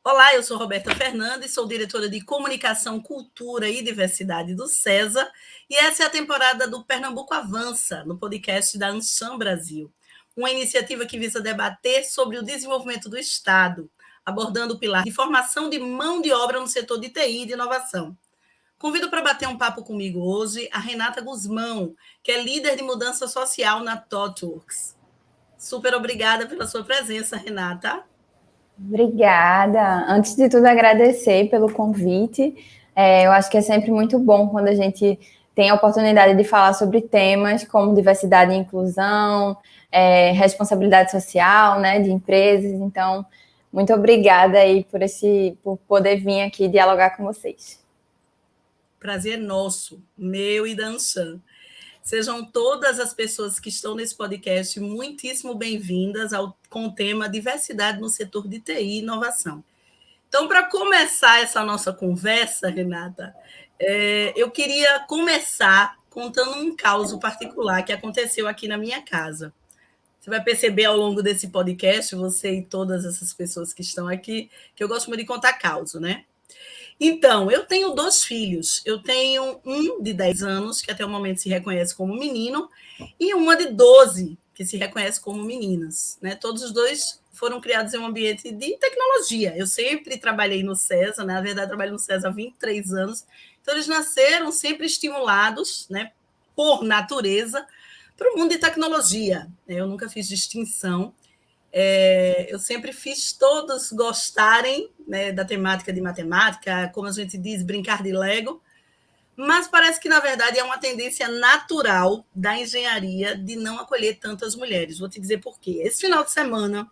Olá, eu sou Roberta Fernandes, sou diretora de Comunicação, Cultura e Diversidade do CESA, e essa é a temporada do Pernambuco Avança, no podcast da Anshan Brasil, uma iniciativa que visa debater sobre o desenvolvimento do Estado, abordando o pilar de formação de mão de obra no setor de TI e de inovação. Convido para bater um papo comigo hoje a Renata Guzmão, que é líder de mudança social na ThoughtWorks. Super obrigada pela sua presença, Renata. Obrigada. Antes de tudo, agradecer pelo convite. Eu acho que é sempre muito bom quando a gente tem a oportunidade de falar sobre temas como diversidade e inclusão, responsabilidade social, né, de empresas. Então, muito obrigada aí por poder vir aqui dialogar com vocês. Prazer nosso, meu e da Anshan. Sejam todas as pessoas que estão nesse podcast muitíssimo bem-vindas com o tema diversidade no setor de TI e inovação. Então, para começar essa nossa conversa, Renata, eu queria começar contando um caso particular que aconteceu aqui na minha casa. Você vai perceber ao longo desse podcast, você e todas essas pessoas que estão aqui, que eu gosto muito de contar causa, né? Então, eu tenho 2 filhos. Eu tenho um de 10 anos, que até o momento se reconhece como menino, e uma de 12, que se reconhece como meninas. Né? Todos os dois foram criados em um ambiente de tecnologia. Eu sempre trabalhei no CESA, né? Na verdade, trabalho no CESA há 23 anos. Então, eles nasceram sempre estimulados, né, por natureza, para o mundo de tecnologia. Eu nunca fiz distinção. Eu sempre fiz todos gostarem, né, da temática de matemática, como a gente diz, brincar de Lego, mas parece que, na verdade, é uma tendência natural da engenharia de não acolher tantas mulheres. Vou te dizer por quê. Esse final de semana,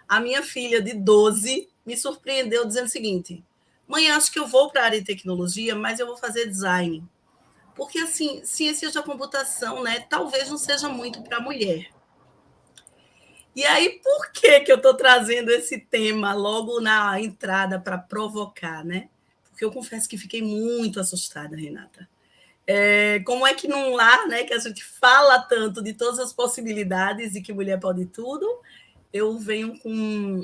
a minha filha de 12 me surpreendeu dizendo o seguinte: mãe, acho que eu vou para a área de tecnologia, mas eu vou fazer design. Porque, assim, ciências da computação, né, talvez não seja muito para a mulher. E aí, por que eu estou trazendo esse tema logo na entrada para provocar, né? Porque eu confesso que fiquei muito assustada, Renata. Como é que num lar, né, que a gente fala tanto de todas as possibilidades e que mulher pode tudo, eu venho com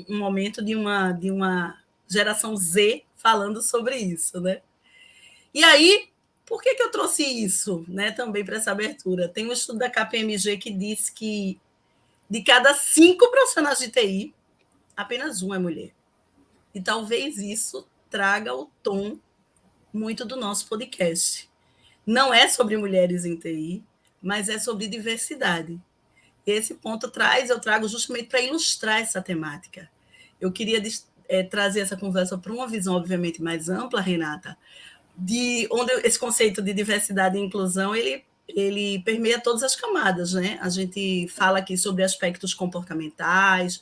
um momento de uma geração Z falando sobre isso, né? E aí, por que eu trouxe isso, né, também para essa abertura? Tem um estudo da KPMG que diz que de cada 5 profissionais de TI, apenas um é mulher. E talvez isso traga o tom muito do nosso podcast. Não é sobre mulheres em TI, mas é sobre diversidade. Esse ponto eu trago justamente para ilustrar essa temática. Eu queria trazer essa conversa para uma visão, obviamente, mais ampla, Renata, de onde esse conceito de diversidade e inclusão ele permeia todas as camadas, né? A gente fala aqui sobre aspectos comportamentais,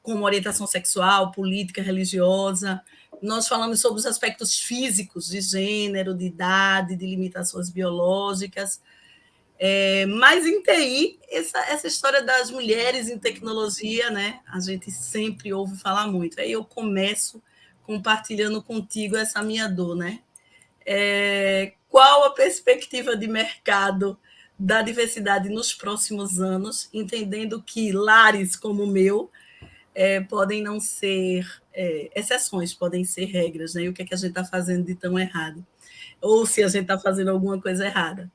como orientação sexual, política, religiosa. Nós falamos sobre os aspectos físicos, de gênero, de idade, de limitações biológicas. Mas em TI, essa história das mulheres em tecnologia, né? A gente sempre ouve falar muito. Aí eu começo compartilhando contigo essa minha dor, né? Qual a perspectiva de mercado da diversidade nos próximos anos, entendendo que lares como o meu podem não ser exceções, podem ser regras, né? E o que é que a gente está fazendo de tão errado? Ou se a gente está fazendo alguma coisa errada.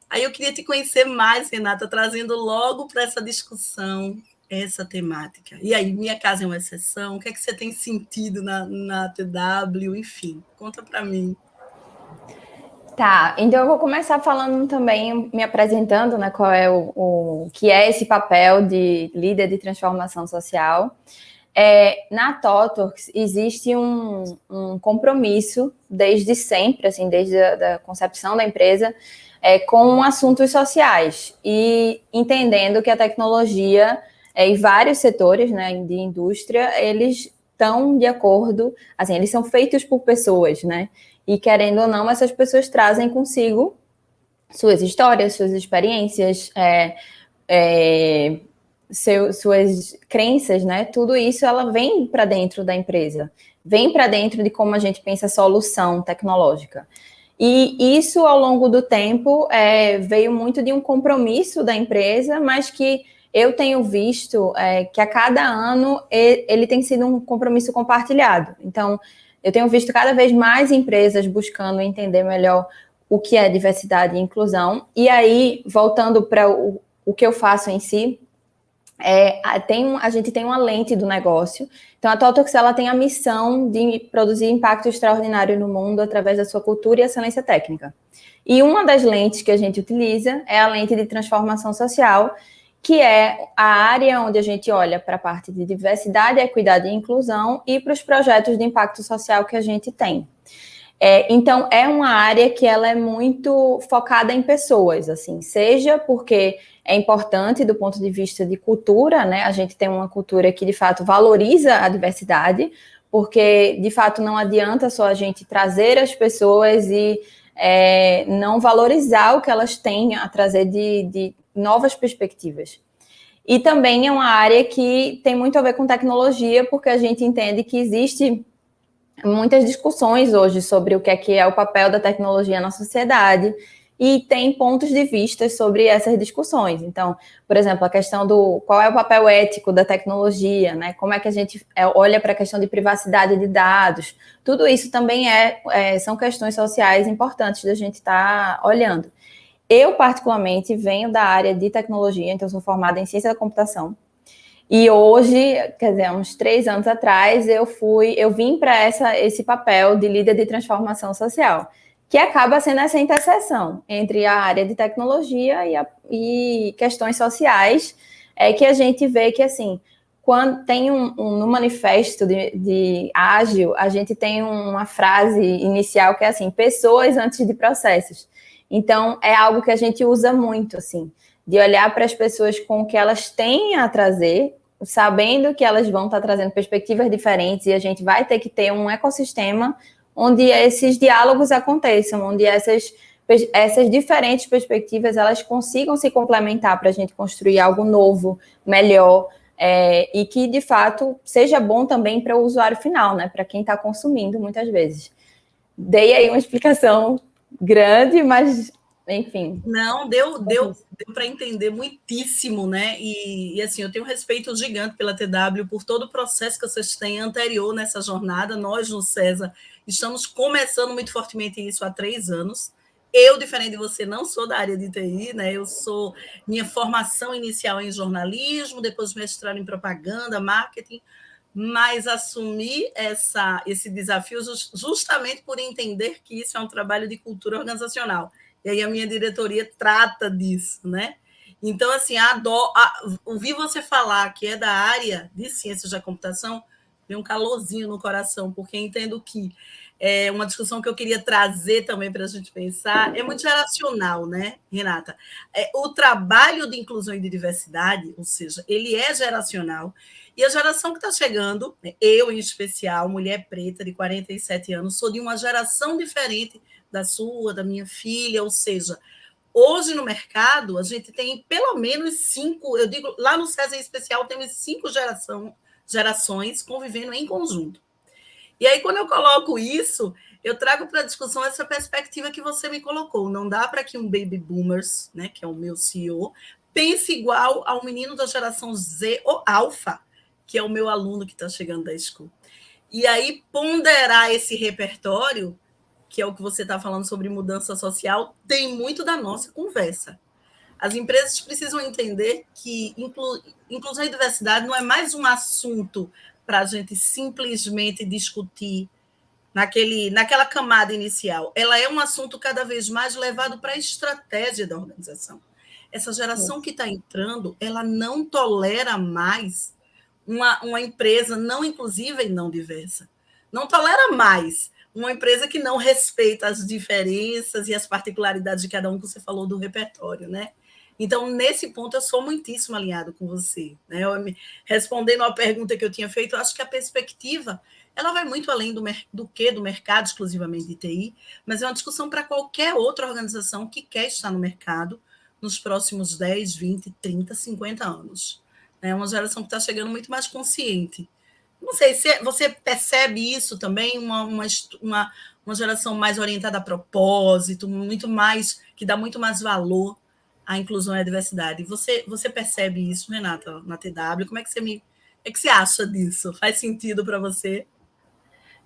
Aí eu queria te conhecer mais, Renata, trazendo logo para essa discussão essa temática. E aí, minha casa é uma exceção? O que é que você tem sentido na TW? Enfim, conta para mim. Tá, então eu vou começar falando também, me apresentando, né, qual é o que é esse papel de líder de transformação social. Na ThoughtWorks existe um compromisso desde sempre, assim, desde a concepção da empresa, com assuntos sociais e entendendo que a tecnologia e vários setores, né, de indústria, eles estão de acordo, assim, eles são feitos por pessoas, né? E, querendo ou não, essas pessoas trazem consigo suas histórias, suas experiências, suas crenças, né? Tudo isso, ela vem para dentro da empresa, vem para dentro de como a gente pensa a solução tecnológica. E isso, ao longo do tempo, veio muito de um compromisso da empresa, mas que eu tenho visto que a cada ano ele tem sido um compromisso compartilhado. Então, eu tenho visto cada vez mais empresas buscando entender melhor o que é diversidade e inclusão. E aí, voltando para o que eu faço em si, a gente tem uma lente do negócio. Então, a TOTOX, ela tem a missão de produzir impacto extraordinário no mundo através da sua cultura e excelência técnica. E uma das lentes que a gente utiliza é a lente de transformação social, que é a área onde a gente olha para a parte de diversidade, equidade e inclusão e para os projetos de impacto social que a gente tem. Então, é uma área que ela é muito focada em pessoas, assim, seja porque é importante do ponto de vista de cultura, né? A gente tem uma cultura que, de fato, valoriza a diversidade, porque, de fato, não adianta só a gente trazer as pessoas e não valorizar o que elas têm a trazer de novas perspectivas. E também é uma área que tem muito a ver com tecnologia, porque a gente entende que existe muitas discussões hoje sobre o que é o papel da tecnologia na sociedade e tem pontos de vista sobre essas discussões. Então, por exemplo, a questão do qual é o papel ético da tecnologia, né? Como é que a gente olha para a questão de privacidade de dados. Tudo isso também são questões sociais importantes da gente estar olhando. Eu, particularmente, venho da área de tecnologia, então sou formada em ciência da computação. E hoje, quer dizer, uns 3 anos atrás, eu vim para esse papel de líder de transformação social, que acaba sendo essa interseção entre a área de tecnologia e questões sociais, que a gente vê que, assim, quando tem no manifesto de Ágil, a gente tem uma frase inicial que é assim, pessoas antes de processos. Então, é algo que a gente usa muito, assim, de olhar para as pessoas com o que elas têm a trazer, sabendo que elas vão estar trazendo perspectivas diferentes e a gente vai ter que ter um ecossistema onde esses diálogos aconteçam, onde essas diferentes perspectivas elas consigam se complementar para a gente construir algo novo, melhor, e que, de fato, seja bom também para o usuário final, né? Para quem está consumindo, muitas vezes. Dei aí uma explicação grande, mas, enfim. Não, deu para entender muitíssimo, né? E assim, eu tenho um respeito gigante pela TW, por todo o processo que vocês têm anterior nessa jornada. Nós, no César, estamos começando muito fortemente isso há 3 anos. Eu, diferente de você, não sou da área de TI, né? Minha formação inicial é em jornalismo, depois mestrado em propaganda, marketing, mas assumi esse desafio justamente por entender que isso é um trabalho de cultura organizacional. E aí a minha diretoria trata disso, né? Então, assim, ouvir você falar que é da área de ciências da computação, tem um calorzinho no coração, porque entendo que é uma discussão que eu queria trazer também para a gente pensar, é muito geracional, né, Renata? O trabalho de inclusão e de diversidade, ou seja, ele é geracional, e a geração que está chegando, eu em especial, mulher preta de 47 anos, sou de uma geração diferente da sua, da minha filha, ou seja, hoje no mercado a gente tem pelo menos 5, eu digo, lá no César em especial temos 5 gerações convivendo em conjunto. E aí, quando eu coloco isso, eu trago para a discussão essa perspectiva que você me colocou. Não dá para que um baby boomers, né, que é o meu CEO, pense igual ao menino da geração Z ou alfa, que é o meu aluno que está chegando da escola. E aí, ponderar esse repertório, que é o que você está falando sobre mudança social, tem muito da nossa conversa. As empresas precisam entender que inclusão e diversidade não é mais um assunto para a gente simplesmente discutir naquela camada inicial. Ela é um assunto cada vez mais levado para a estratégia da organização. Essa geração que está entrando, ela não tolera mais uma empresa não inclusiva e não diversa. Não tolera mais uma empresa que não respeita as diferenças e as particularidades de cada um, que você falou do repertório, né? Então, nesse ponto, eu sou muitíssimo alinhado com você. Né? Respondendo à pergunta que eu tinha feito, eu acho que a perspectiva ela vai muito além do mercado exclusivamente de TI, mas é uma discussão para qualquer outra organização que quer estar no mercado nos próximos 10, 20, 30, 50 anos. É uma geração que está chegando muito mais consciente. Não sei se você percebe isso também, uma geração mais orientada a propósito, muito mais, que dá muito mais valor a inclusão e a diversidade. Você percebe isso, Renata, na TW? Como é que você acha disso? Faz sentido para você?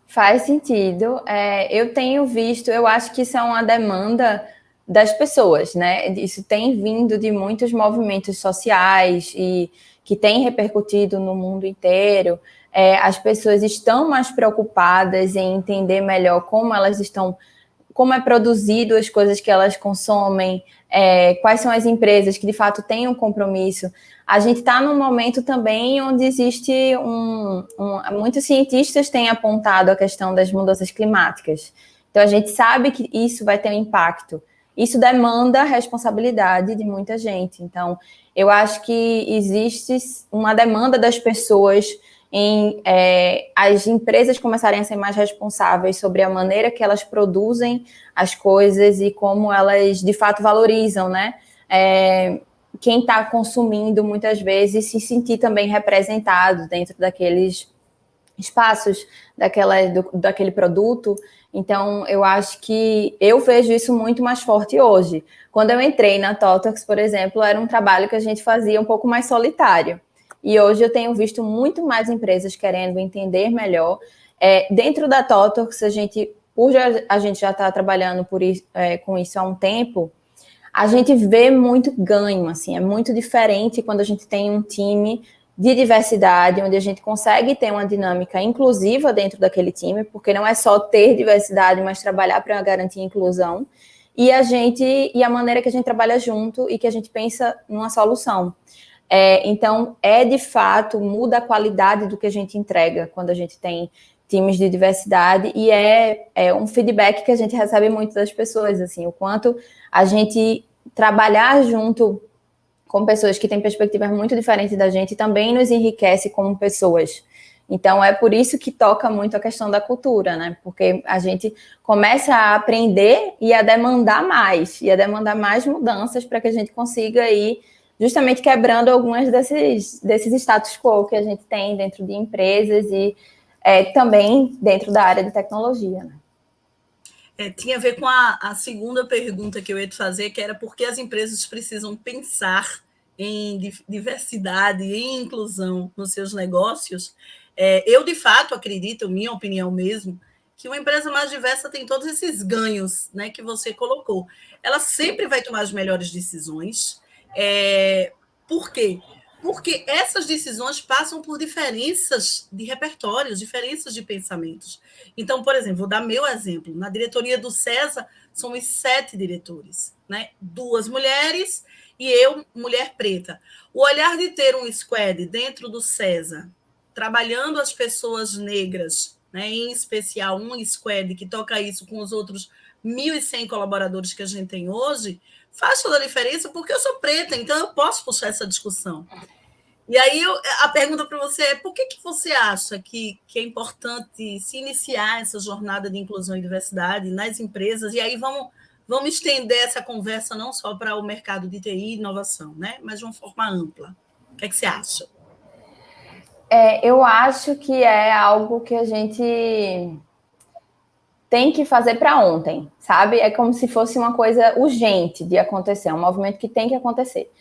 Faz sentido. Eu tenho visto, eu acho que isso é uma demanda das pessoas, né? Isso tem vindo de muitos movimentos sociais e que tem repercutido no mundo inteiro. As pessoas estão mais preocupadas em entender melhor como é produzido as coisas que elas consomem, quais são as empresas que de fato têm um compromisso. A gente está num momento também onde existe muitos cientistas têm apontado a questão das mudanças climáticas. Então a gente sabe que isso vai ter um impacto. Isso demanda responsabilidade de muita gente. Então eu acho que existe uma demanda das pessoas em as empresas começarem a ser mais responsáveis sobre a maneira que elas produzem as coisas e como elas, de fato, valorizam, né? Quem está consumindo, muitas vezes, se sentir também representado dentro daqueles espaços, daquele produto. Então, eu acho que eu vejo isso muito mais forte hoje. Quando eu entrei na Totox, por exemplo, era um trabalho que a gente fazia um pouco mais solitário. E hoje eu tenho visto muito mais empresas querendo entender melhor. Dentro da Totox, a gente já está trabalhando com isso há um tempo, a gente vê muito ganho, assim, é muito diferente quando a gente tem um time de diversidade, onde a gente consegue ter uma dinâmica inclusiva dentro daquele time, porque não é só ter diversidade, mas trabalhar para garantir inclusão, e a maneira que a gente trabalha junto e que a gente pensa numa solução. Então, de fato, muda a qualidade do que a gente entrega quando a gente tem times de diversidade, e é um feedback que a gente recebe muito das pessoas, assim, o quanto a gente trabalhar junto com pessoas que têm perspectivas muito diferentes da gente também nos enriquece como pessoas. Então, é por isso que toca muito a questão da cultura, né? Porque a gente começa a aprender e a demandar mais mudanças para que a gente consiga ir justamente quebrando algumas desses status quo que a gente tem dentro de empresas e também dentro da área de tecnologia, né? Tinha a ver com a segunda pergunta que eu ia te fazer, que era por que as empresas precisam pensar em diversidade e em inclusão nos seus negócios. Eu, de fato, acredito, minha opinião mesmo, que uma empresa mais diversa tem todos esses ganhos, né, que você colocou. Ela sempre vai tomar as melhores decisões. Por quê? Porque essas decisões passam por diferenças de repertórios, diferenças de pensamentos. Então, por exemplo, vou dar meu exemplo. Na diretoria do CESA, somos 7 diretores, né? 2 mulheres e eu, mulher preta. O olhar de ter um squad dentro do CESA, trabalhando as pessoas negras, né? Em especial um squad que toca isso com os outros 1.100 colaboradores que a gente tem hoje, faz toda a diferença porque eu sou preta, então eu posso puxar essa discussão. E aí a pergunta para você é por que você acha que é importante se iniciar essa jornada de inclusão e diversidade nas empresas? E aí vamos estender essa conversa não só para o mercado de TI e inovação, né? Mas de uma forma ampla. O que você acha? Eu acho que é algo que a gente tem que fazer para ontem, sabe? É como se fosse uma coisa urgente de acontecer, um movimento que tem que acontecer.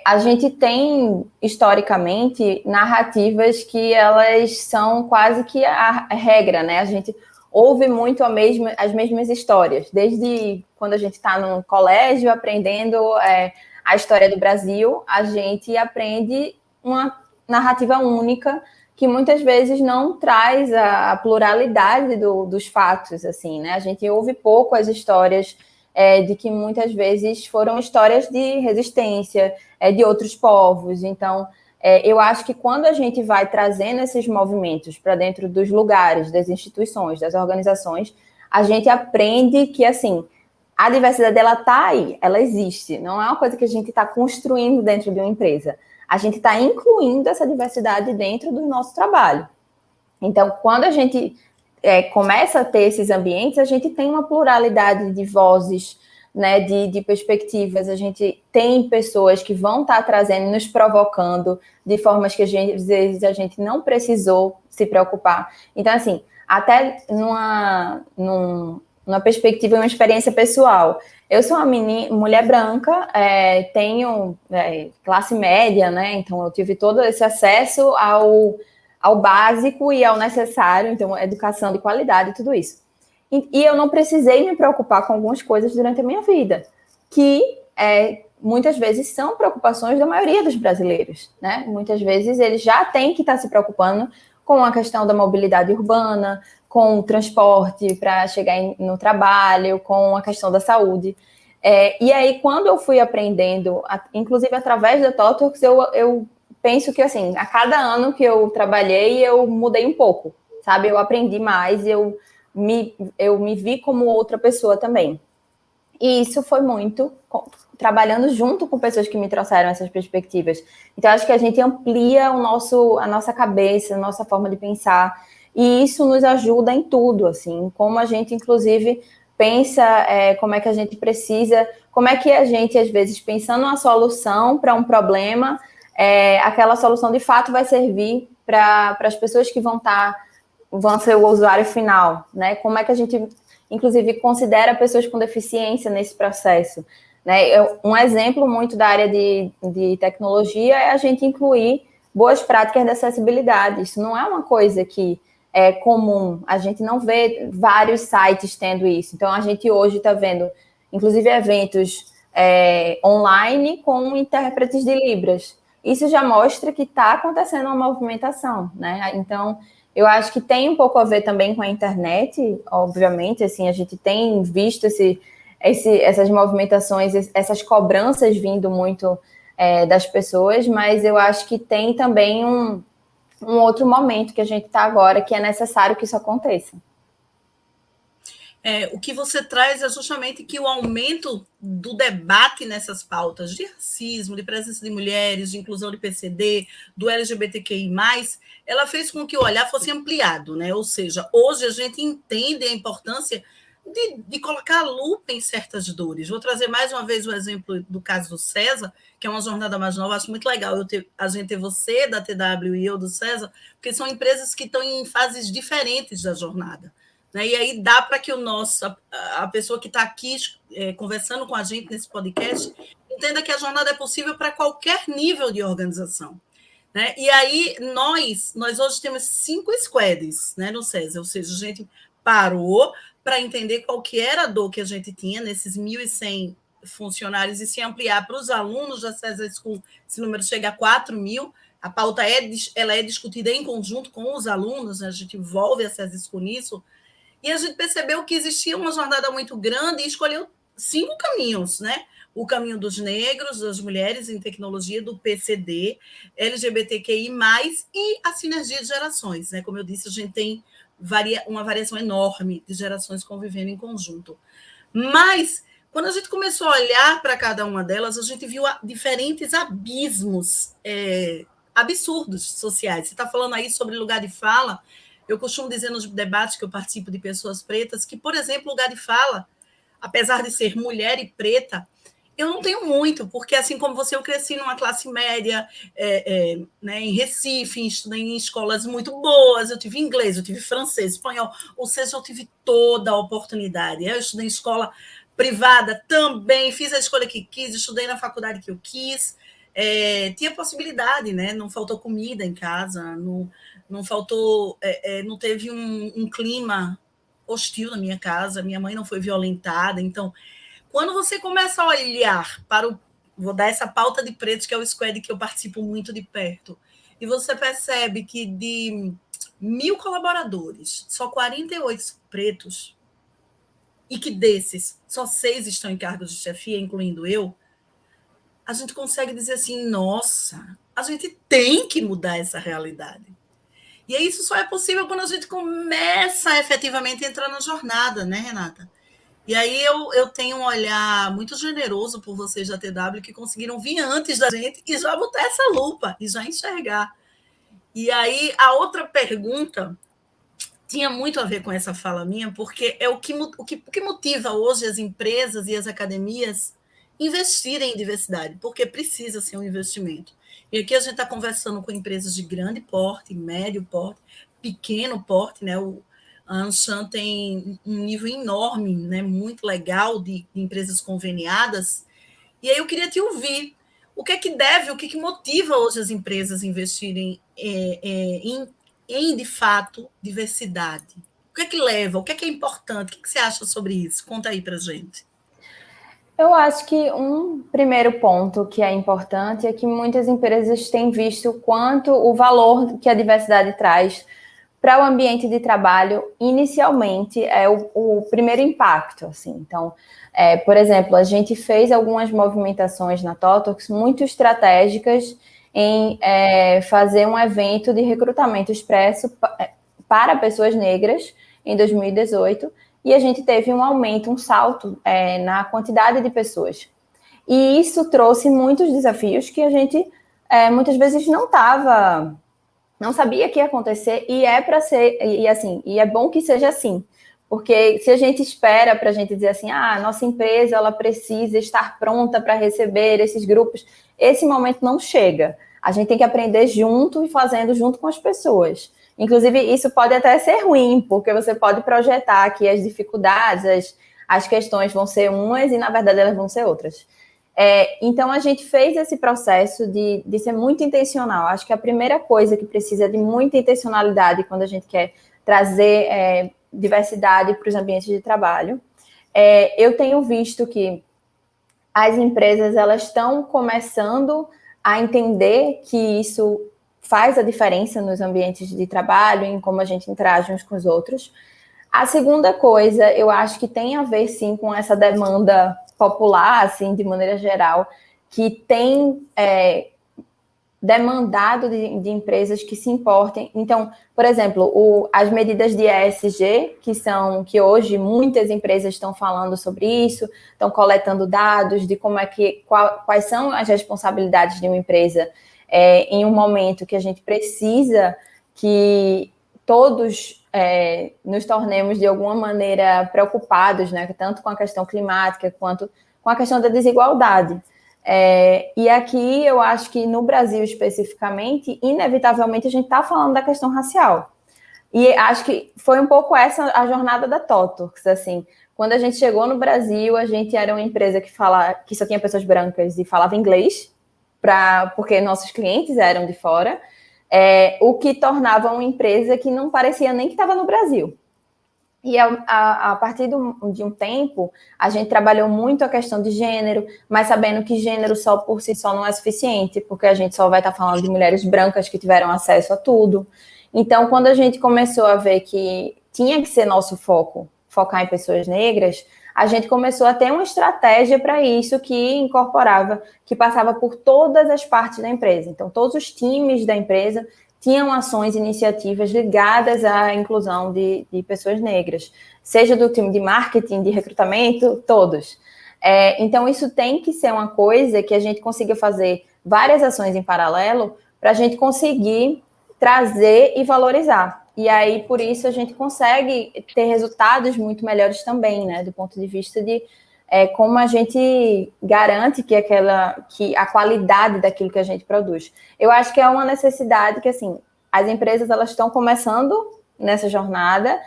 A gente tem, historicamente, narrativas que elas são quase que a regra, né? A gente ouve muito as mesmas histórias, desde quando a gente está no colégio aprendendo a história do Brasil, a gente aprende uma narrativa única que muitas vezes não traz a pluralidade dos fatos, assim, né? A gente ouve pouco as histórias de que muitas vezes foram histórias de resistência de outros povos. Então, eu acho que quando a gente vai trazendo esses movimentos para dentro dos lugares, das instituições, das organizações, a gente aprende que, assim, a diversidade, ela está aí, ela existe. Não é uma coisa que a gente está construindo dentro de uma empresa. A gente está incluindo essa diversidade dentro do nosso trabalho. Então, quando a gente começa a ter esses ambientes, a gente tem uma pluralidade de vozes, né, de perspectivas. A gente tem pessoas que vão estar trazendo, nos provocando de formas que às vezes a gente não precisou se preocupar. Então, assim, até num uma perspectiva e uma experiência pessoal. Eu sou uma mulher branca, tenho classe média, né? Então eu tive todo esse acesso ao básico e ao necessário, então educação de qualidade e tudo isso. E eu não precisei me preocupar com algumas coisas durante a minha vida, que muitas vezes são preocupações da maioria dos brasileiros, né? Muitas vezes eles já têm que estar se preocupando com a questão da mobilidade urbana, com o transporte para chegar no trabalho, com a questão da saúde. E aí, quando eu fui aprendendo, inclusive através da TOTWORKS, eu penso que, assim, a cada ano que eu trabalhei, eu mudei um pouco, sabe? Eu aprendi mais, eu me vi como outra pessoa também. E isso foi muito trabalhando junto com pessoas que me trouxeram essas perspectivas. Então, acho que a gente amplia a nossa cabeça, a nossa forma de pensar, e isso nos ajuda em tudo, assim, como a gente, inclusive, pensa, como é que a gente precisa, como é que a gente, às vezes, pensando uma solução para um problema, aquela solução, de fato, vai servir para as pessoas que vão ser o usuário final, né? Como é que a gente, inclusive, considera pessoas com deficiência nesse processo, né? Um exemplo muito da área de tecnologia é a gente incluir boas práticas de acessibilidade. Isso não é uma coisa que é comum, a gente não vê vários sites tendo isso. Então, a gente hoje está vendo, inclusive, eventos online com intérpretes de Libras. Isso já mostra que está acontecendo uma movimentação, né? Então, eu acho que tem um pouco a ver também com a internet, obviamente, assim, a gente tem visto essas movimentações, essas cobranças vindo muito das pessoas, mas eu acho que tem também um outro momento que a gente está agora, que é necessário que isso aconteça. O que você traz é justamente que o aumento do debate nessas pautas de racismo, de presença de mulheres, de inclusão de PCD, do LGBTQI+, ela fez com que o olhar fosse ampliado, né? Ou seja, hoje a gente entende a importância de colocar a lupa em certas dores. Vou trazer mais uma vez o exemplo do caso do César, que é uma jornada mais nova. Acho muito legal a gente ter você da TW e eu do César, porque são empresas que estão em fases diferentes da jornada. Né? E aí dá para que a pessoa que está aqui conversando com a gente nesse podcast entenda que a jornada é possível para qualquer nível de organização. Né? E aí nós hoje temos 5 squads, né, no César, ou seja, a gente parou para entender qual que era a dor que a gente tinha nesses 1.100 funcionários e se ampliar para os alunos da César School, esse número chega a 4.000. A pauta ela é discutida em conjunto com os alunos, né? A gente envolve a César School nisso, e a gente percebeu que existia uma jornada muito grande e escolheu 5 caminhos, né? O caminho dos negros, das mulheres em tecnologia, do PCD, LGBTQI+, e a sinergia de gerações, né? Como eu disse, a gente tem uma variação enorme de gerações convivendo em conjunto. Mas, quando a gente começou a olhar para cada uma delas, a gente viu diferentes abismos absurdos sociais. Você está falando aí sobre lugar de fala. Eu costumo dizer nos debates que eu participo de pessoas pretas que, por exemplo, lugar de fala, apesar de ser mulher e preta, eu não tenho muito, porque assim como você, eu cresci numa classe média, né, em Recife, estudei em escolas muito boas, eu tive inglês, eu tive francês, espanhol, ou seja, eu tive toda a oportunidade. Eu estudei em escola privada também, fiz a escolha que quis, estudei na faculdade que eu quis, tinha possibilidade, né? Não faltou comida em casa, não faltou, não teve um clima hostil na minha casa, minha mãe não foi violentada. Então, quando você começa a olhar vou dar essa pauta de pretos, que é o squad que eu participo muito de perto, e você percebe que de 1.000 colaboradores, só 48 são pretos, e que desses, só 6 estão em cargos de chefia, incluindo eu, a gente consegue dizer assim, nossa, a gente tem que mudar essa realidade. E isso só é possível quando a gente começa efetivamente a entrar na jornada, né, Renata? E aí eu tenho um olhar muito generoso por vocês da TW que conseguiram vir antes da gente e já botar essa lupa e já enxergar. E aí a outra pergunta tinha muito a ver com essa fala minha, porque é o que motiva hoje as empresas e as academias investirem em diversidade, porque precisa ser um investimento. E aqui a gente está conversando com empresas de grande porte, médio porte, pequeno porte, né? A Anshan tem um nível enorme, né, muito legal de empresas conveniadas. E aí eu queria te ouvir. O que é que deve, o que motiva hoje as empresas a investirem em, de fato, diversidade? O que é que leva? O que é importante? O que você acha sobre isso? Conta aí para a gente. Eu acho que um primeiro ponto que é importante é que muitas empresas têm visto quanto o valor que a diversidade traz para o ambiente de trabalho, inicialmente, é o primeiro impacto. Assim. Então, por exemplo, a gente fez algumas movimentações na Totox muito estratégicas em fazer um evento de recrutamento expresso para pessoas negras em 2018, e a gente teve um aumento, um salto na quantidade de pessoas. E isso trouxe muitos desafios que a gente muitas vezes não sabia que ia acontecer, e é para ser, e assim, e é bom que seja assim, porque se a gente espera para a gente dizer assim, nossa empresa ela precisa estar pronta para receber esses grupos, esse momento não chega. A gente tem que aprender junto e fazendo junto com as pessoas. Inclusive, isso pode até ser ruim, porque você pode projetar que as dificuldades, as questões vão ser umas e, na verdade, elas vão ser outras. Então, a gente fez esse processo de ser muito intencional. Acho que a primeira coisa que precisa de muita intencionalidade quando a gente quer trazer diversidade para os ambientes de trabalho. Eu tenho visto que as empresas elas estão começando a entender que isso faz a diferença nos ambientes de trabalho, em como a gente interage uns com os outros. A segunda coisa, eu acho que tem a ver, sim, com essa demanda popular, assim, de maneira geral, que tem demandado de empresas que se importem. Então, por exemplo, as medidas de ESG, que hoje muitas empresas estão falando sobre isso, estão coletando dados de quais são as responsabilidades de uma empresa em um momento que a gente precisa que todos nos tornemos de alguma maneira preocupados, né, tanto com a questão climática quanto com a questão da desigualdade. E aqui eu acho que no Brasil especificamente, inevitavelmente a gente está falando da questão racial. E acho que foi um pouco essa a jornada da Totox, assim. Quando a gente chegou no Brasil, a gente era uma empresa que só tinha pessoas brancas e falava inglês, porque nossos clientes eram de fora, o que tornava uma empresa que não parecia nem que estava no Brasil. E a partir de um tempo, a gente trabalhou muito a questão de gênero, mas sabendo que gênero só por si só não é suficiente, porque a gente só vai estar falando de mulheres brancas que tiveram acesso a tudo. Então, quando a gente começou a ver que tinha que ser nosso foco, focar em pessoas negras, a gente começou a ter uma estratégia para isso que passava por todas as partes da empresa. Então, todos os times da empresa tinham ações, iniciativas ligadas à inclusão de pessoas negras, seja do time de marketing, de recrutamento, todos. Então, isso tem que ser uma coisa que a gente consiga fazer várias ações em paralelo para a gente conseguir trazer e valorizar. E aí, por isso, a gente consegue ter resultados muito melhores também, né, do ponto de vista de como a gente garante que a qualidade daquilo que a gente produz. Eu acho que é uma necessidade que, assim, as empresas elas estão começando nessa jornada.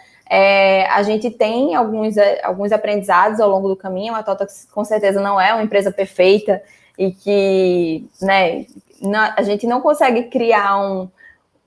A gente tem alguns aprendizados ao longo do caminho. A Totox, com certeza, não é uma empresa perfeita e que, né, a gente não consegue criar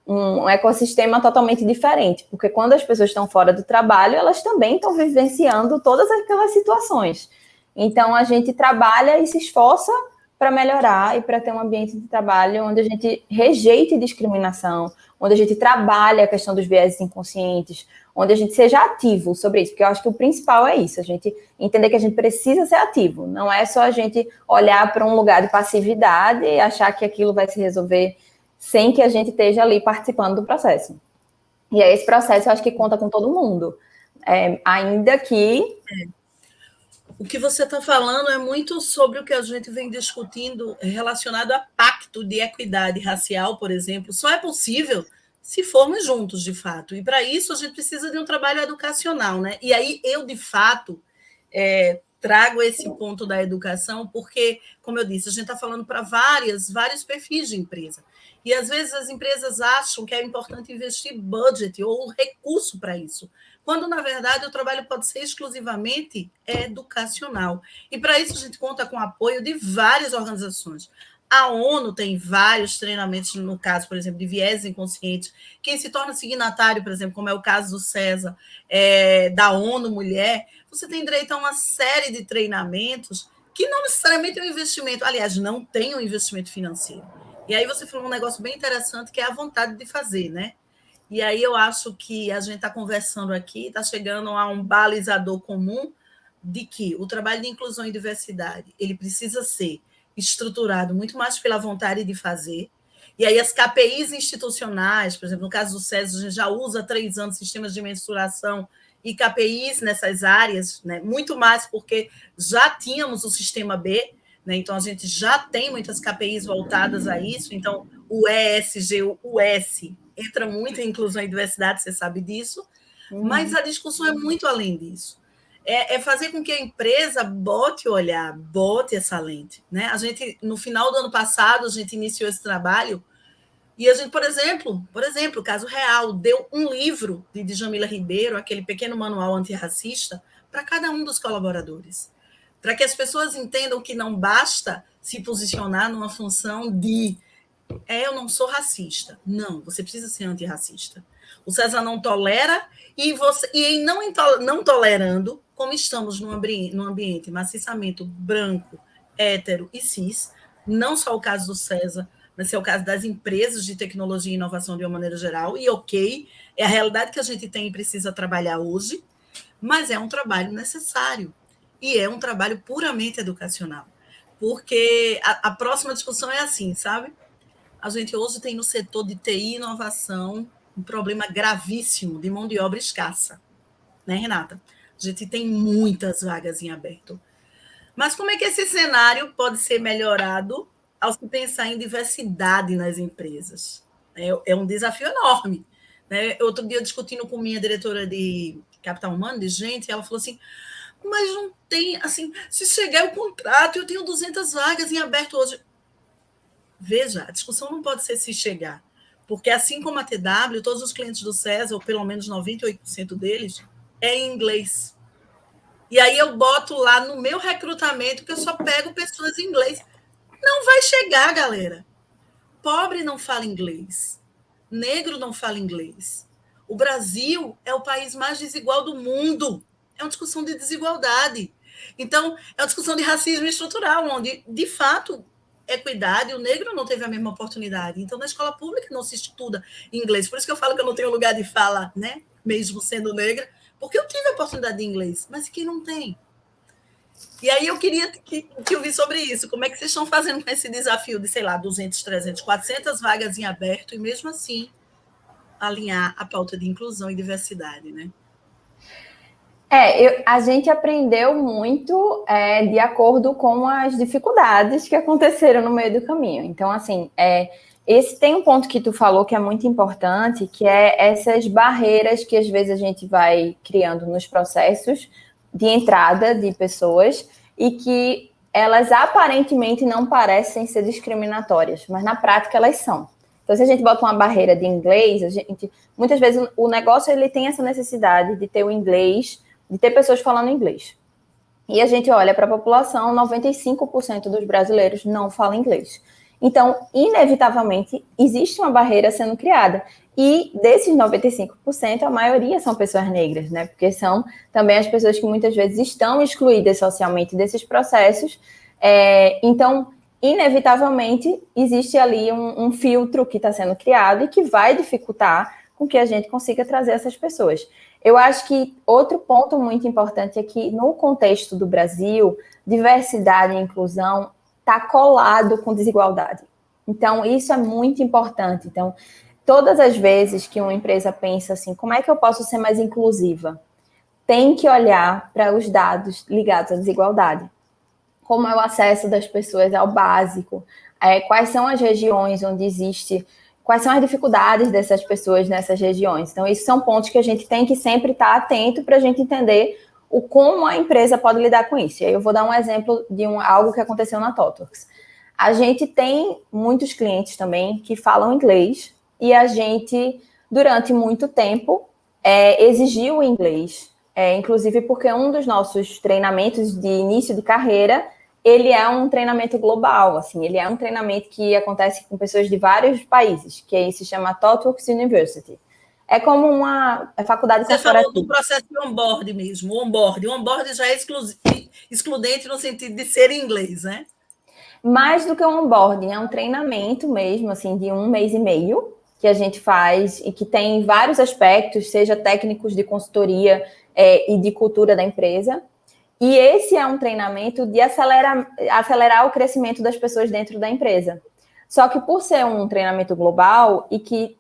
um ecossistema totalmente diferente, porque quando as pessoas estão fora do trabalho, elas também estão vivenciando todas aquelas situações. Então, a gente trabalha e se esforça para melhorar e para ter um ambiente de trabalho onde a gente rejeite discriminação, onde a gente trabalhe a questão dos viéses inconscientes, onde a gente seja ativo sobre isso, porque eu acho que o principal é isso, a gente entender que a gente precisa ser ativo, não é só a gente olhar para um lugar de passividade e achar que aquilo vai se resolver sem que a gente esteja ali participando do processo. E aí, esse processo eu acho que conta com todo mundo, ainda que... O que você está falando é muito sobre o que a gente vem discutindo relacionado a pacto de equidade racial, por exemplo. Só é possível se formos juntos, de fato. E, para isso, a gente precisa de um trabalho educacional. Né? E aí, eu, de fato, trago esse ponto da educação, porque, como eu disse, a gente está falando para vários perfis de empresa. E, às vezes, as empresas acham que é importante investir budget ou recurso para isso, quando, na verdade, o trabalho pode ser exclusivamente educacional. E, para isso, a gente conta com o apoio de várias organizações. A ONU tem vários treinamentos, no caso, por exemplo, de viés inconscientes. Quem se torna signatário, por exemplo, como é o caso do César, da ONU Mulher, você tem direito a uma série de treinamentos que não necessariamente é um investimento, aliás, não tem um investimento financeiro. E aí você falou um negócio bem interessante, que é a vontade de fazer, né? E aí eu acho que a gente está conversando aqui, está chegando a um balizador comum de que o trabalho de inclusão e diversidade, ele precisa ser estruturado muito mais pela vontade de fazer. E aí as KPIs institucionais, por exemplo, no caso do SESI, a gente já usa há 3 anos sistemas de mensuração e KPIs nessas áreas, né? Muito mais porque já tínhamos o sistema B, né? Então a gente já tem muitas KPIs voltadas a isso, então o ESG, o S, entra muito em inclusão e diversidade, você sabe disso, mas a discussão é muito além disso. É fazer com que a empresa bote o olhar, bote essa lente. Né? A gente, no final do ano passado, a gente iniciou esse trabalho e a gente, por exemplo, caso real, deu um livro de Djamila Ribeiro, aquele pequeno manual antirracista, para cada um dos colaboradores, para que as pessoas entendam que não basta se posicionar numa função de eu não sou racista. Não, você precisa ser antirracista. O César não tolera e em não tolerando, como estamos num ambiente maciçamento branco, hétero e cis, não só o caso do César, mas é o caso das empresas de tecnologia e inovação de uma maneira geral, e ok, é a realidade que a gente tem e precisa trabalhar hoje, mas é um trabalho necessário, e é um trabalho puramente educacional, porque a próxima discussão é assim, sabe? A gente hoje tem no setor de TI e inovação um problema gravíssimo de mão de obra escassa, né, Renata? A gente tem muitas vagas em aberto. Mas como é que esse cenário pode ser melhorado ao se pensar em diversidade nas empresas? É um desafio enorme. Né? Outro dia, discutindo com minha diretora de capital humano, de gente, ela falou assim, mas não tem, assim, se chegar o contrato, eu tenho 200 vagas em aberto hoje. Veja, a discussão não pode ser se chegar, porque assim como a TW, todos os clientes do César, ou pelo menos 98% deles, é em inglês. E aí eu boto lá no meu recrutamento que eu só pego pessoas em inglês. Não vai chegar, galera. Pobre não fala inglês. Negro não fala inglês. O Brasil é o país mais desigual do mundo. É uma discussão de desigualdade. Então, é uma discussão de racismo estrutural, onde, de fato, equidade, o negro não teve a mesma oportunidade. Então, na escola pública não se estuda inglês. Por isso que eu falo que eu não tenho lugar de fala, né? Mesmo sendo negra, porque eu tive a oportunidade de inglês, mas quem não tem? E aí eu queria que ouvir sobre isso. Como é que vocês estão fazendo com esse desafio de, sei lá, 200, 300, 400 vagas em aberto e, mesmo assim, alinhar a pauta de inclusão e diversidade, né? A gente aprendeu muito de acordo com as dificuldades que aconteceram no meio do caminho. Então, assim, esse tem um ponto que tu falou que é muito importante, que é essas barreiras que às vezes a gente vai criando nos processos de entrada de pessoas e que elas aparentemente não parecem ser discriminatórias, mas na prática elas são. Então, se a gente bota uma barreira de inglês, muitas vezes o negócio ele tem essa necessidade de ter o inglês, de ter pessoas falando inglês. E a gente olha para a população, 95% dos brasileiros não falam inglês. Então, inevitavelmente, existe uma barreira sendo criada. E desses 95%, a maioria são pessoas negras, né? Porque são também as pessoas que muitas vezes estão excluídas socialmente desses processos. Então, inevitavelmente, existe ali um filtro que está sendo criado e que vai dificultar com que a gente consiga trazer essas pessoas. Eu acho que outro ponto muito importante é que, no contexto do Brasil, diversidade e inclusão está colado com desigualdade. Então, isso é muito importante. Então, todas as vezes que uma empresa pensa assim, como é que eu posso ser mais inclusiva? Tem que olhar para os dados ligados à desigualdade. Como é o acesso das pessoas ao básico? Quais são as regiões onde existe... Quais são as dificuldades dessas pessoas nessas regiões? Então, esses são pontos que a gente tem que sempre estar atento para a gente entender como a empresa pode lidar com isso. E aí eu vou dar um exemplo de algo que aconteceu na TOTWORKS. A gente tem muitos clientes também que falam inglês e a gente, durante muito tempo, exigiu o inglês. Inclusive porque um dos nossos treinamentos de início de carreira, ele é um treinamento global, assim, ele é um treinamento que acontece com pessoas de vários países, que se chama ThoughtWorks University. É como uma faculdade corporativa. Você falou do processo de onboard mesmo, o onboard já é excludente no sentido de ser em inglês, né? Mais do que um onboarding, é um treinamento mesmo, assim, de 1 mês e meio, que a gente faz e que tem vários aspectos, seja técnicos de consultoria e de cultura da empresa. E esse é um treinamento de acelerar o crescimento das pessoas dentro da empresa. Só que por ser um treinamento global e que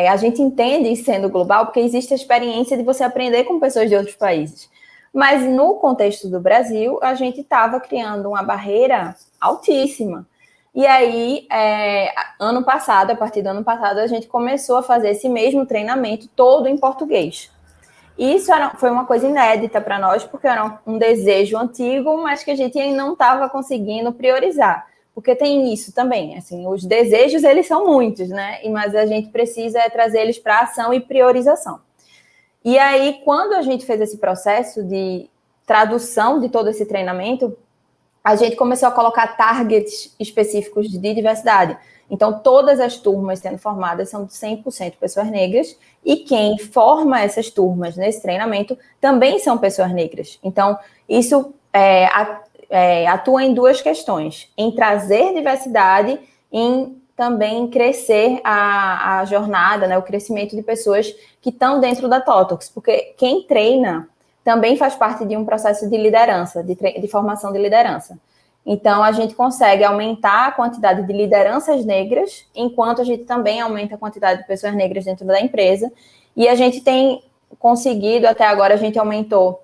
a gente entende sendo global, porque existe a experiência de você aprender com pessoas de outros países. Mas no contexto do Brasil, a gente estava criando uma barreira altíssima. E aí, a partir do ano passado, a gente começou a fazer esse mesmo treinamento todo em português. Isso foi uma coisa inédita para nós, porque era um desejo antigo, mas que a gente ainda não estava conseguindo priorizar. Porque tem isso também, assim, os desejos, eles são muitos, né? Mas a gente precisa trazer eles para ação e priorização. E aí, quando a gente fez esse processo de tradução de todo esse treinamento, a gente começou a colocar targets específicos de diversidade. Então, todas as turmas sendo formadas são de 100% pessoas negras, e quem forma essas turmas nesse treinamento também são pessoas negras. Então, isso atua em duas questões: em trazer diversidade, em também crescer a jornada, né, o crescimento de pessoas que estão dentro da ThoughtWorks, porque quem treina também faz parte de um processo de liderança, de formação de liderança. Então, a gente consegue aumentar a quantidade de lideranças negras, enquanto a gente também aumenta a quantidade de pessoas negras dentro da empresa. E a gente tem conseguido, até agora, a gente aumentou.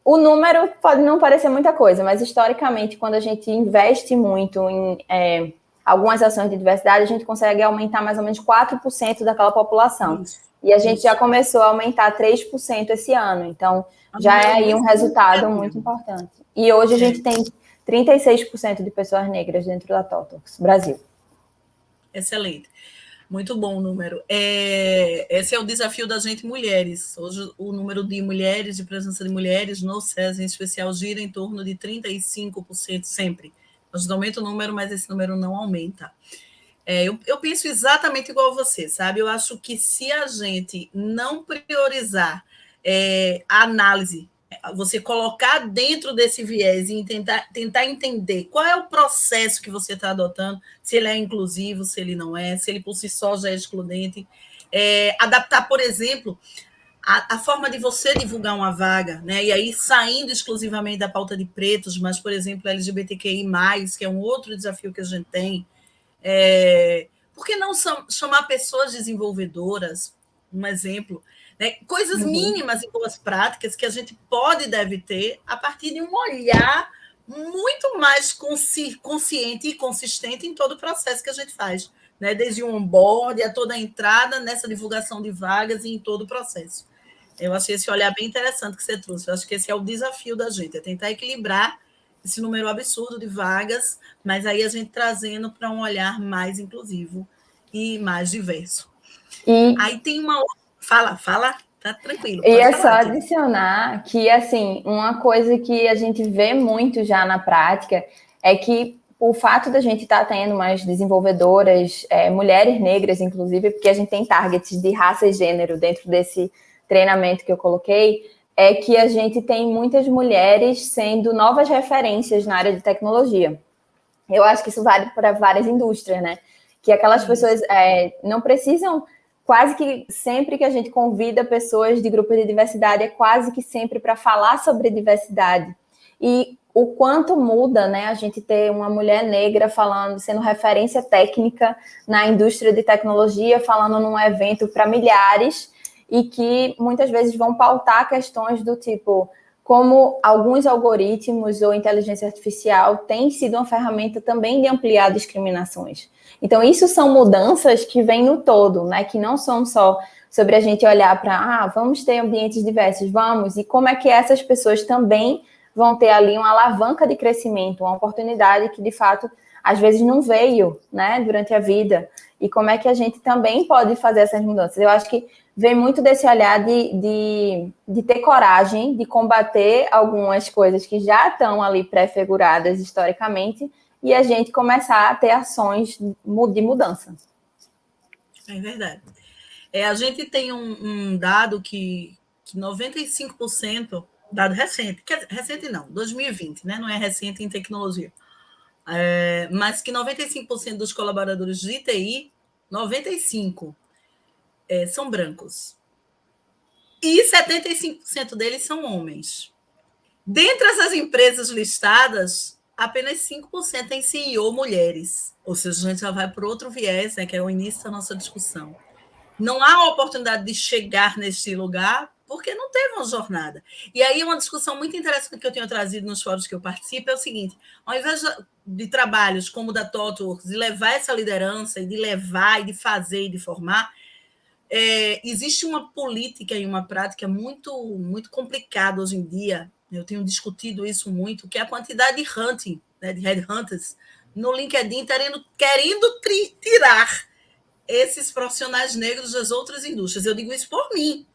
O número pode não parecer muita coisa, mas historicamente, quando a gente investe muito em algumas ações de diversidade, a gente consegue aumentar mais ou menos 4% daquela população. E a gente já começou a aumentar 3% esse ano. Então, já é aí um resultado muito importante. E hoje a gente tem 36% de pessoas negras dentro da ThoughtWorks, Brasil. Excelente. Muito bom o número. Esse é o desafio da gente, mulheres. Hoje, o número de mulheres, de presença de mulheres no SES, em especial, gira em torno de 35% sempre. A gente aumenta o número, mas esse número não aumenta. Eu penso exatamente igual a você, sabe? Eu acho que se a gente não priorizar a análise, você colocar dentro desse viés e tentar entender qual é o processo que você está adotando, se ele é inclusivo, se ele não é, se ele por si só já é excludente. Adaptar, por exemplo, a forma de você divulgar uma vaga, né? E aí saindo exclusivamente da pauta de pretos, mas, por exemplo, LGBTQI+, que é um outro desafio que a gente tem. Por que não chamar pessoas desenvolvedoras, um exemplo, né? Coisas mínimas e boas práticas que a gente pode e deve ter a partir de um olhar muito mais consciente e consistente em todo o processo que a gente faz, né? Desde o onboard a toda a entrada nessa divulgação de vagas e em todo o processo. Eu achei esse olhar bem interessante que você trouxe. Eu acho que esse é o desafio da gente, é tentar equilibrar esse número absurdo de vagas, mas aí a gente trazendo para um olhar mais inclusivo e mais diverso. Aí tem uma outra... Fala, tá tranquilo. E é só adicionar que, assim, uma coisa que a gente vê muito já na prática é que o fato da gente estar tendo mais desenvolvedoras, mulheres negras, inclusive, porque a gente tem targets de raça e gênero dentro desse treinamento que eu coloquei, é que a gente tem muitas mulheres sendo novas referências na área de tecnologia. Eu acho que isso vale para várias indústrias, né? Que aquelas pessoas não precisam, quase que sempre que a gente convida pessoas de grupos de diversidade, é quase que sempre para falar sobre diversidade. E o quanto muda, né? A gente ter uma mulher negra falando, sendo referência técnica na indústria de tecnologia, falando num evento para milhares, e que muitas vezes vão pautar questões do tipo como alguns algoritmos ou inteligência artificial têm sido uma ferramenta também de ampliar discriminações. Então, isso são mudanças que vêm no todo, né? Que não são só sobre a gente olhar para, vamos ter ambientes diversos, vamos, e como é que essas pessoas também vão ter ali uma alavanca de crescimento, uma oportunidade que, de fato, às vezes não veio, né, durante a vida, e como é que a gente também pode fazer essas mudanças. Eu acho que vem muito desse olhar de ter coragem de combater algumas coisas que já estão ali pré-figuradas historicamente e a gente começar a ter ações de mudança. É verdade. A gente tem um dado que 95%, dado recente, recente não, 2020, né? Não é recente em tecnologia, mas que 95% dos colaboradores de TI, 95%, são brancos. E 75% deles são homens. Dentre essas empresas listadas, apenas 5% têm CEO mulheres. Ou seja, a gente já vai para outro viés, né, que é o início da nossa discussão. Não há oportunidade de chegar neste lugar porque não teve uma jornada. E aí uma discussão muito interessante que eu tenho trazido nos fóruns que eu participo é o seguinte: ao invés de trabalhos como o da ThoughtWorks, de levar essa liderança, e de levar, e de fazer, e de formar, existe uma política e uma prática muito, muito complicada hoje em dia. Eu tenho discutido isso muito, que é a quantidade de hunting, né, de headhunters, no LinkedIn, querendo tirar esses profissionais negros das outras indústrias. Eu digo isso por mim.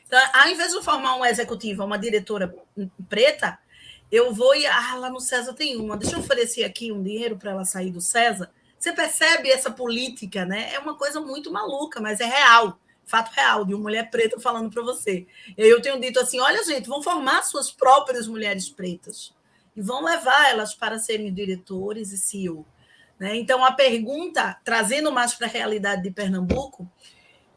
Então, ao invés de eu formar uma executiva, uma diretora preta, eu vou e lá no César tem uma. Deixa eu oferecer aqui um dinheiro para ela sair do César. Você percebe essa política, né? É uma coisa muito maluca, mas é real. Fato real, de uma mulher preta falando para você. Eu tenho dito assim: olha, gente, vão formar suas próprias mulheres pretas e vão levar elas para serem diretores e CEO. Né? Então, a pergunta, trazendo mais para a realidade de Pernambuco,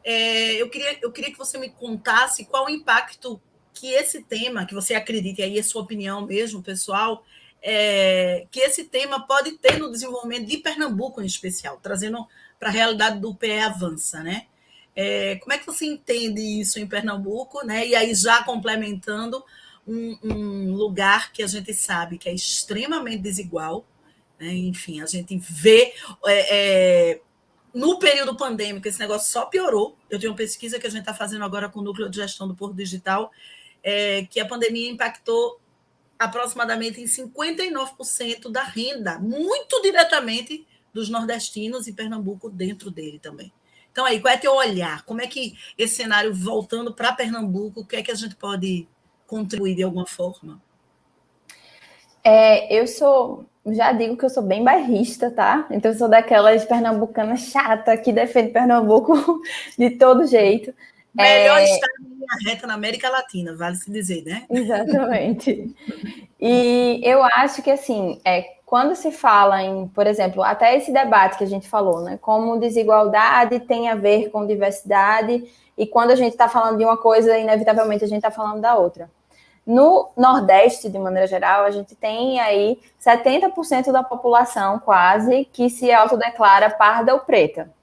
eu queria que você me contasse qual o impacto que esse tema, que você acredita, e aí é sua opinião mesmo, pessoal, que esse tema pode ter no desenvolvimento de Pernambuco em especial, trazendo para a realidade do PE Avança, né? Como é que você entende isso em Pernambuco, né? E aí já complementando um lugar que a gente sabe que é extremamente desigual, né? Enfim, a gente vê no período pandêmico esse negócio só piorou. Eu tenho uma pesquisa que a gente está fazendo agora com o Núcleo de Gestão do Porto Digital, que a pandemia impactou aproximadamente em 59% da renda, muito diretamente dos nordestinos e Pernambuco dentro dele também. Então, aí, qual é teu olhar? Como é que esse cenário, voltando para Pernambuco, o que é que a gente pode contribuir de alguma forma? Já digo que eu sou bem bairrista, tá? Então eu sou daquelas pernambucanas chata que defende Pernambuco de todo jeito. Melhor estado em linha reta na América Latina, vale se dizer, né? Exatamente. E eu acho que, assim, quando se fala em, por exemplo, até esse debate que a gente falou, né? Como desigualdade tem a ver com diversidade, e quando a gente está falando de uma coisa, inevitavelmente a gente está falando da outra. No Nordeste, de maneira geral, a gente tem aí 70% da população quase que se autodeclara parda ou preta.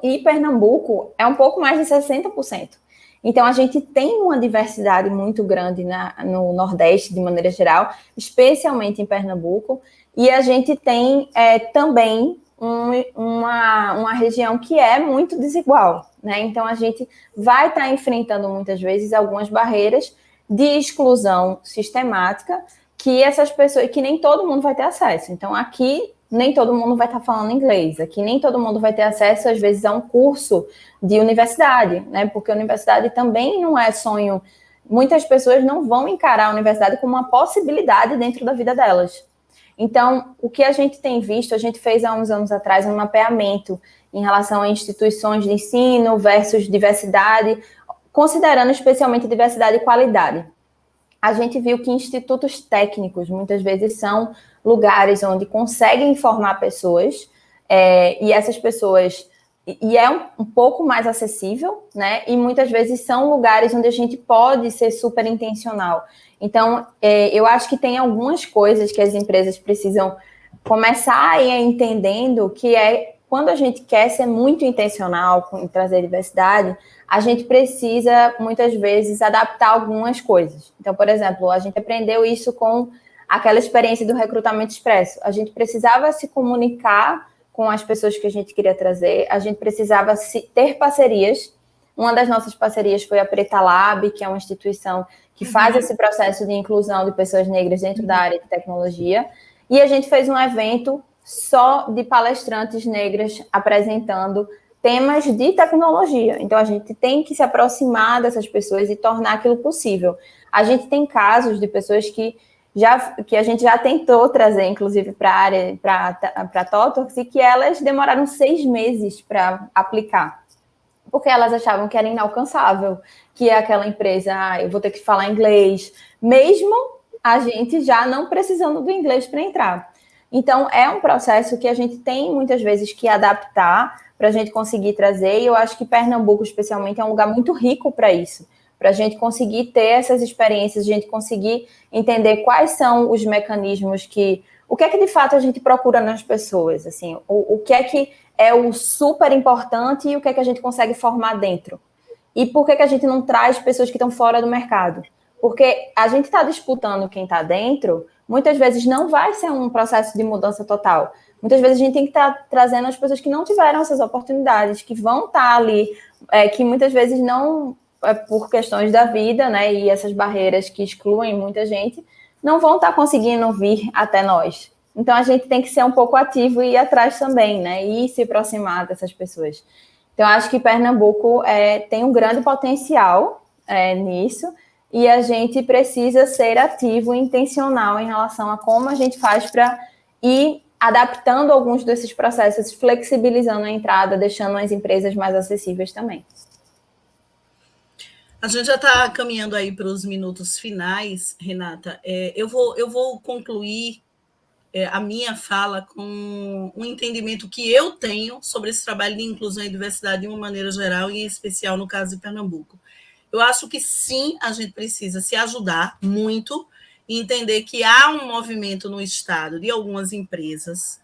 E Pernambuco é um pouco mais de 60%. Então, a gente tem uma diversidade muito grande no Nordeste, de maneira geral, especialmente em Pernambuco, e a gente tem também uma região que é muito desigual, né? Então, a gente vai estar enfrentando muitas vezes algumas barreiras de exclusão sistemática que essas pessoas, que nem todo mundo vai ter acesso. Então, aqui nem todo mundo vai estar falando inglês, aqui nem todo mundo vai ter acesso, às vezes, a um curso de universidade, né? Porque a universidade também não é sonho. Muitas pessoas não vão encarar a universidade como uma possibilidade dentro da vida delas. Então, o que a gente tem visto, a gente fez há uns anos atrás um mapeamento em relação a instituições de ensino versus diversidade, considerando especialmente diversidade e qualidade. A gente viu que institutos técnicos, muitas vezes, são lugares onde conseguem formar pessoas, e essas pessoas... E é um pouco mais acessível, né? E muitas vezes são lugares onde a gente pode ser super intencional. Então, eu acho que tem algumas coisas que as empresas precisam começar a ir entendendo, que quando a gente quer ser muito intencional em trazer diversidade, a gente precisa, muitas vezes, adaptar algumas coisas. Então, por exemplo, a gente aprendeu isso com aquela experiência do recrutamento expresso. A gente precisava se comunicar com as pessoas que a gente queria trazer, a gente precisava ter parcerias. Uma das nossas parcerias foi a Preta Lab, que é uma instituição que faz esse processo de inclusão de pessoas negras dentro da área de tecnologia. e a gente fez um evento só de palestrantes negras apresentando temas de tecnologia. Então, a gente tem que se aproximar dessas pessoas e tornar aquilo possível. A gente tem casos de pessoas que a gente já tentou trazer, inclusive, para a área, para TOTWORKS, e que elas demoraram 6 meses para aplicar, porque elas achavam que era inalcançável, que aquela empresa, eu vou ter que falar inglês, mesmo a gente já não precisando do inglês para entrar. Então, é um processo que a gente tem, muitas vezes, que adaptar para a gente conseguir trazer, e eu acho que Pernambuco, especialmente, é um lugar muito rico para isso, para a gente conseguir ter essas experiências, a gente conseguir entender quais são os mecanismos o que é que de fato a gente procura nas pessoas, assim, o que é o super importante e o que é que a gente consegue formar dentro. E por que a gente não traz pessoas que estão fora do mercado? Porque a gente está disputando quem está dentro, muitas vezes não vai ser um processo de mudança total. Muitas vezes a gente tem que estar trazendo as pessoas que não tiveram essas oportunidades, que vão estar ali, que muitas vezes não, por questões da vida, né, e essas barreiras que excluem muita gente, não vão estar conseguindo vir até nós. Então, a gente tem que ser um pouco ativo e ir atrás também, né, e se aproximar dessas pessoas. Então, acho que Pernambuco tem um grande potencial nisso, e a gente precisa ser ativo e intencional em relação a como a gente faz para ir adaptando alguns desses processos, flexibilizando a entrada, deixando as empresas mais acessíveis também. A gente já está caminhando aí para os minutos finais, Renata. Eu vou concluir a minha fala com um entendimento que eu tenho sobre esse trabalho de inclusão e diversidade de uma maneira geral, e em especial no caso de Pernambuco. Eu acho que sim, a gente precisa se ajudar muito e entender que há um movimento no Estado de algumas empresas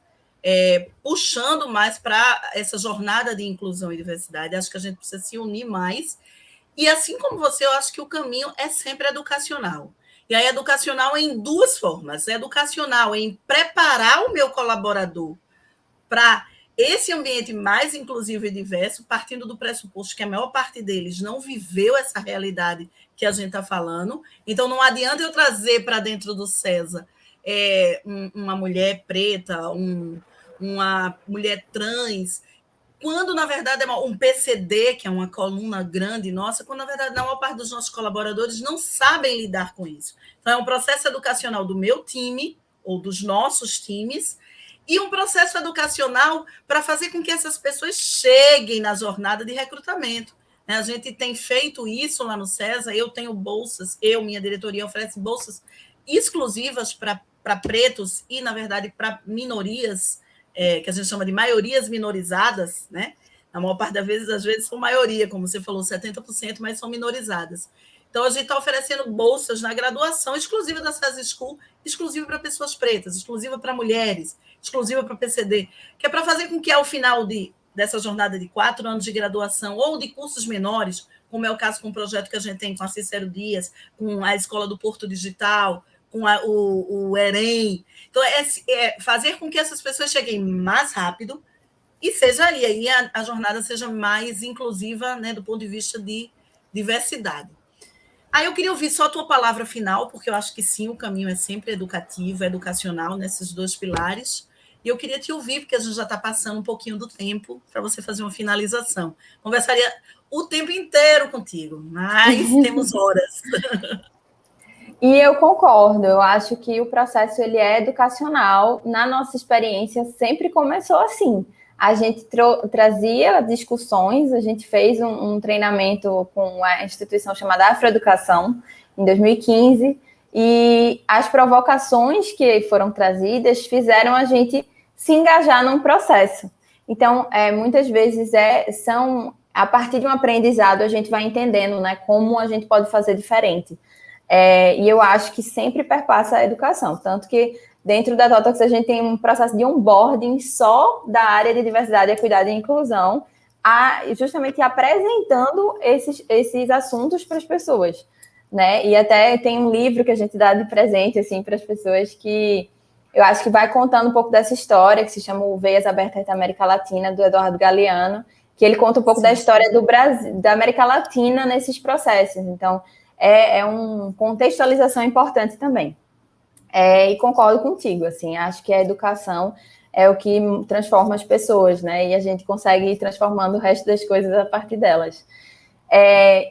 puxando mais para essa jornada de inclusão e diversidade. Acho que a gente precisa se unir mais. E assim como você, eu acho que o caminho é sempre educacional. E aí, educacional em duas formas. Educacional em preparar o meu colaborador para esse ambiente mais inclusivo e diverso, partindo do pressuposto que a maior parte deles não viveu essa realidade que a gente está falando. Então, não adianta eu trazer para dentro do CESA uma mulher preta, uma mulher trans, quando, na verdade, é um PCD, que é uma coluna grande nossa, quando, na verdade, a maior parte dos nossos colaboradores não sabem lidar com isso. Então, é um processo educacional do meu time, ou dos nossos times, e um processo educacional para fazer com que essas pessoas cheguem na jornada de recrutamento. A gente tem feito isso lá no CESA, eu tenho bolsas, minha diretoria oferece bolsas exclusivas para pretos e, na verdade, para minorias, que a gente chama de maiorias minorizadas, né? Na maior parte das vezes, às vezes são maioria, como você falou, 70%, mas são minorizadas. Então, a gente está oferecendo bolsas na graduação exclusiva da CESA School, exclusiva para pessoas pretas, exclusiva para mulheres, exclusiva para PCD, que é para fazer com que, ao final dessa jornada de 4 anos de graduação ou de cursos menores, como é o caso com o projeto que a gente tem com a Cícero Dias, com a Escola do Porto Digital, com o EREM. Então, fazer com que essas pessoas cheguem mais rápido e aí a jornada seja mais inclusiva, né, do ponto de vista de diversidade. Aí eu queria ouvir só a tua palavra final, porque eu acho que sim, o caminho é sempre educativo, educacional, nesses 2 pilares. E eu queria te ouvir, porque a gente já está passando um pouquinho do tempo para você fazer uma finalização. Conversaria o tempo inteiro contigo, mas temos horas. E eu concordo, eu acho que o processo ele é educacional. Na nossa experiência, sempre começou assim. A gente trazia discussões, a gente fez um treinamento com a instituição chamada Afroeducação, em 2015, e as provocações que foram trazidas fizeram a gente se engajar num processo. Então, muitas vezes são a partir de um aprendizado a gente vai entendendo, né, como a gente pode fazer diferente. E eu acho que sempre perpassa a educação, tanto que dentro da TOTWORKS a gente tem um processo de onboarding só da área de diversidade, equidade e inclusão, justamente apresentando esses assuntos para as pessoas, né? E até tem um livro que a gente dá de presente assim, para as pessoas que eu acho que vai contando um pouco dessa história, que se chama o Veias Abertas da América Latina, do Eduardo Galeano, que ele conta um pouco da história do Brasil, da América Latina nesses processos. Então, uma contextualização importante também. E concordo contigo, assim, acho que a educação é o que transforma as pessoas, né? E a gente consegue ir transformando o resto das coisas a partir delas.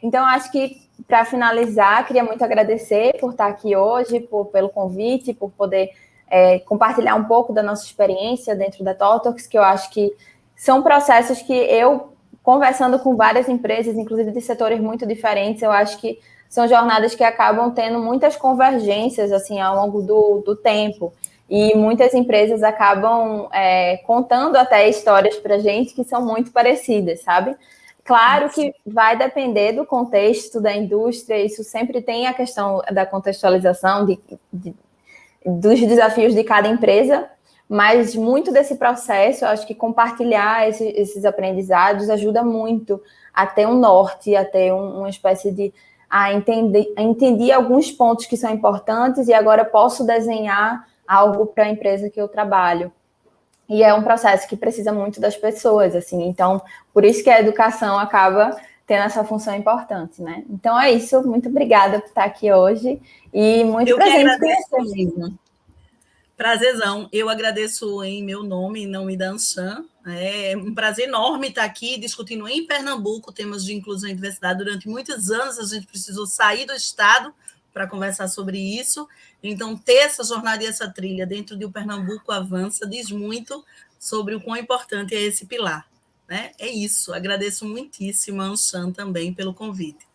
Então, acho que, para finalizar, queria muito agradecer por estar aqui hoje, pelo convite, por poder compartilhar um pouco da nossa experiência dentro da ThoughtWorks, que eu acho que são processos que eu, conversando com várias empresas, inclusive de setores muito diferentes, eu acho que são jornadas que acabam tendo muitas convergências assim ao longo do tempo. E muitas empresas acabam contando até histórias para a gente que são muito parecidas, sabe? Claro que vai depender do contexto da indústria, isso sempre tem a questão da contextualização dos desafios de cada empresa, mas muito desse processo, eu acho que compartilhar esses aprendizados ajuda muito a ter um norte, a ter uma espécie de entender alguns pontos que são importantes e agora posso desenhar algo para a empresa que eu trabalho. E é um processo que precisa muito das pessoas, assim. Então, por isso que a educação acaba tendo essa função importante, né? Então é isso. Muito obrigada por estar aqui hoje e muito prazer em te conhecer mesmo. Prazerzão. Eu agradeço em meu nome, em nome da Anshan. É um prazer enorme estar aqui discutindo em Pernambuco temas de inclusão e diversidade. Durante muitos anos a gente precisou sair do estado para conversar sobre isso. Então, ter essa jornada e essa trilha dentro de O Pernambuco Avança diz muito sobre o quão importante é esse pilar. Né? É isso. Agradeço muitíssimo a Anshan também pelo convite.